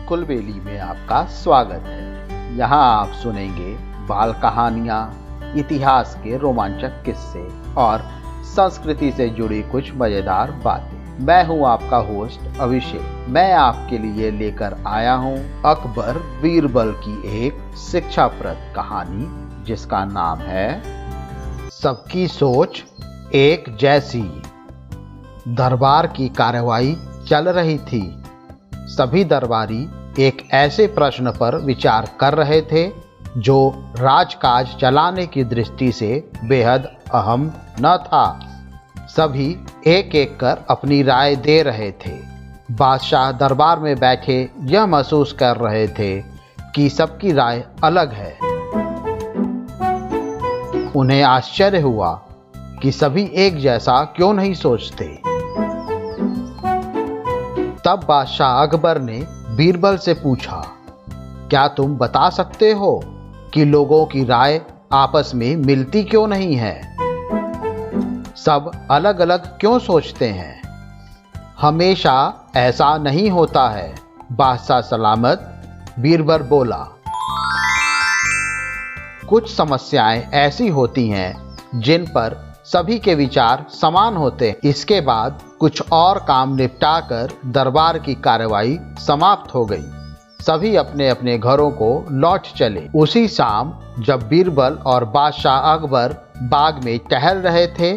कुलबेली में आपका स्वागत है। यहाँ आप सुनेंगे बाल कहानियाँ, इतिहास के रोमांचक किस्से और संस्कृति से जुड़ी कुछ मजेदार बातें। मैं हूँ आपका होस्ट अभिषेक। मैं आपके लिए लेकर आया हूँ अकबर बीरबल की एक शिक्षाप्रद कहानी, जिसका नाम है सबकी सोच एक जैसी। दरबार की कार्रवाई चल रही थी। सभी दरबारी एक ऐसे प्रश्न पर विचार कर रहे थे जो राजकाज चलाने की दृष्टि से बेहद अहम न था। सभी एक एक कर अपनी राय दे रहे थे। बादशाह दरबार में बैठे यह महसूस कर रहे थे कि सबकी राय अलग है। उन्हें आश्चर्य हुआ कि सभी एक जैसा क्यों नहीं सोचते। तब बादशाह अकबर ने बीरबल से पूछा, क्या तुम बता सकते हो कि लोगों की राय आपस में मिलती क्यों नहीं है? सब अलग अलग क्यों सोचते हैं? हमेशा ऐसा नहीं होता है, बादशाह सलामत, बीरबल बोला। कुछ समस्याएं ऐसी होती हैं जिन पर सभी के विचार समान होते हैं। इसके बाद कुछ और काम निपटाकर दरबार की कार्रवाई समाप्त हो गई। सभी अपने अपने घरों को लौट चले। उसी शाम जब बीरबल और बादशाह अकबर बाग में टहल रहे थे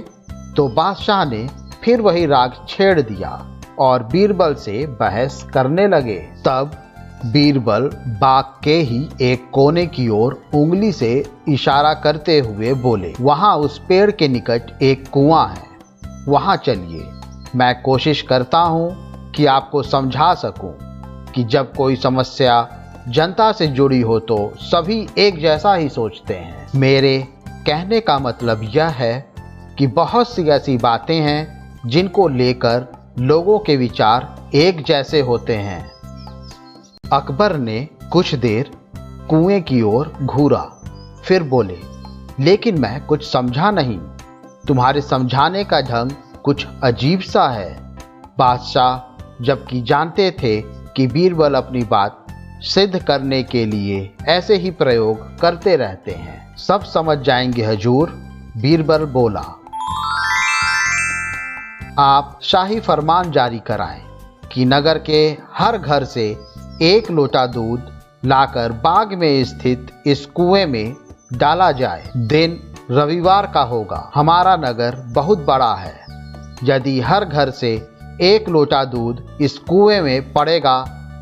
तो बादशाह ने फिर वही राग छेड़ दिया और बीरबल से बहस करने लगे। तब बीरबल बाग के ही एक कोने की ओर उंगली से इशारा करते हुए बोले, वहां उस पेड़ के निकट एक कुआं है, वहां चलिए। मैं कोशिश करता हूं कि आपको समझा सकूं कि जब कोई समस्या जनता से जुड़ी हो तो सभी एक जैसा ही सोचते हैं। मेरे कहने का मतलब यह है कि बहुत सी ऐसी बातें हैं जिनको लेकर लोगों के विचार एक जैसे होते हैं। अकबर ने कुछ देर कुएं की ओर घूरा, फिर बोले, लेकिन मैं कुछ समझा नहीं। तुम्हारे समझाने का ढंग कुछ अजीब सा है। बादशाह जबकि जानते थे कि बीरबल अपनी बात सिद्ध करने के लिए ऐसे ही प्रयोग करते रहते हैं। सब समझ जाएंगे हजूर, बीरबल बोला। आप शाही फरमान जारी कराएं कि नगर के हर घर से एक लोटा दूध लाकर बाग में स्थित इस कुएं में डाला जाए। दिन रविवार का होगा। हमारा नगर बहुत बड़ा है। यदि हर घर से एक लोटा दूध इस कुएं में पड़ेगा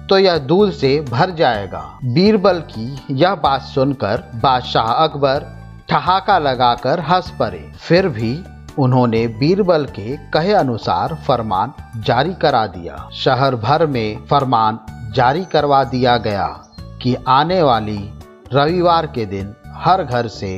तो यह दूध से भर जाएगा। बीरबल की यह बात सुनकर बादशाह अकबर ठहाका लगाकर हंस पड़े। फिर भी उन्होंने बीरबल के कहे अनुसार फरमान जारी करा दिया। शहर भर में फरमान जारी करवा दिया गया कि आने वाली रविवार के दिन हर घर से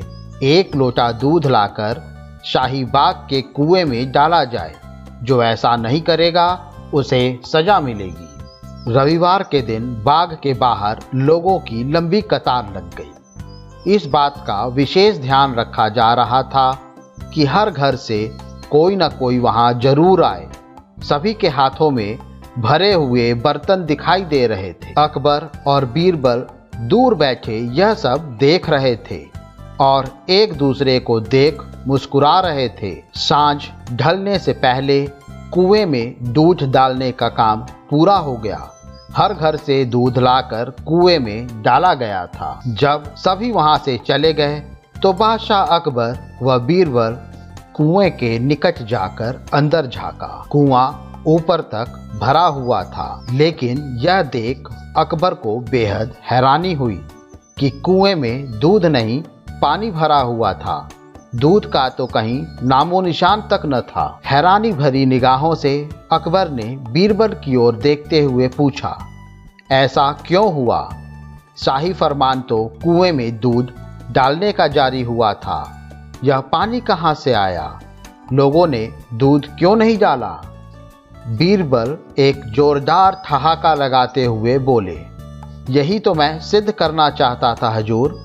एक लोटा दूध लाकर शाही बाग के कुएं में डाला जाए। जो ऐसा नहीं करेगा उसे सजा मिलेगी। रविवार के दिन बाग के बाहर लोगों की लंबी कतार लग गई। इस बात का विशेष ध्यान रखा जा रहा था कि हर घर से कोई न कोई वहां जरूर आए। सभी के हाथों में भरे हुए बर्तन दिखाई दे रहे थे। अकबर और बीरबल दूर बैठे यह सब देख रहे थे और एक दूसरे को देख मुस्कुरा रहे थे। सांझ ढलने से पहले कुएं में दूध डालने का काम पूरा हो गया। हर घर से दूध लाकर कुएं में डाला गया था। जब सभी वहां से चले गए तो बादशाह अकबर व बीरबल कुएं के निकट जाकर अंदर झांका। कुआं ऊपर तक भरा हुआ था, लेकिन यह देख अकबर को बेहद हैरानी हुई कि कुएं में दूध नहीं, पानी भरा हुआ था। दूध का तो कहीं नामो निशान तक न था। हैरानी भरी निगाहों से अकबर ने बीरबल की ओर देखते हुए पूछा, ऐसा क्यों हुआ? शाही फरमान तो कुएं में दूध डालने का जारी हुआ था। यह पानी कहाँ से आया? लोगों ने दूध क्यों नहीं डाला? बीरबल एक जोरदार ठहाका लगाते हुए बोले, यही तो मैं सिद्ध करना चाहता था हजूर।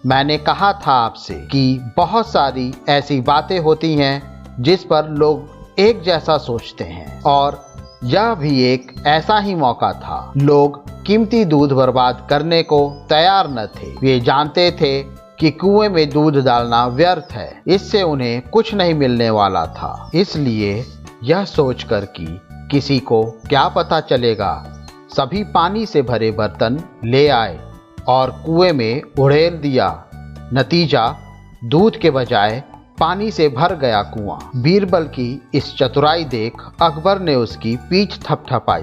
मैंने कहा था आपसे कि बहुत सारी ऐसी बातें होती हैं जिस पर लोग एक जैसा सोचते हैं और यह भी एक ऐसा ही मौका था। लोग कीमती दूध बर्बाद करने को तैयार न थे। वे जानते थे कि कुएं में दूध डालना व्यर्थ है, इससे उन्हें कुछ नहीं मिलने वाला था। इसलिए यह सोचकर कि किसी को क्या पता चलेगा, सभी पानी से भरे बर्तन ले आए और कुएं में उड़ेल दिया। नतीजा, दूध के बजाय पानी से भर गया कुआं। बीरबल की इस चतुराई देख अकबर ने उसकी पीठ थपथपाई।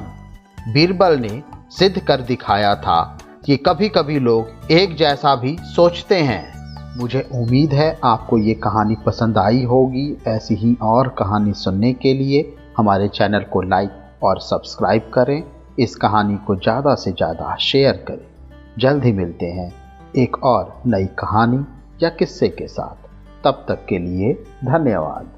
बीरबल ने सिद्ध कर दिखाया था कि कभी कभी लोग एक जैसा भी सोचते हैं। मुझे उम्मीद है आपको ये कहानी पसंद आई होगी। ऐसी ही और कहानी सुनने के लिए हमारे चैनल को लाइक और सब्सक्राइब करें। इस कहानी को ज़्यादा से ज़्यादा शेयर करें। जल्द ही मिलते हैं एक और नई कहानी या किस्से के साथ। तब तक के लिए धन्यवाद।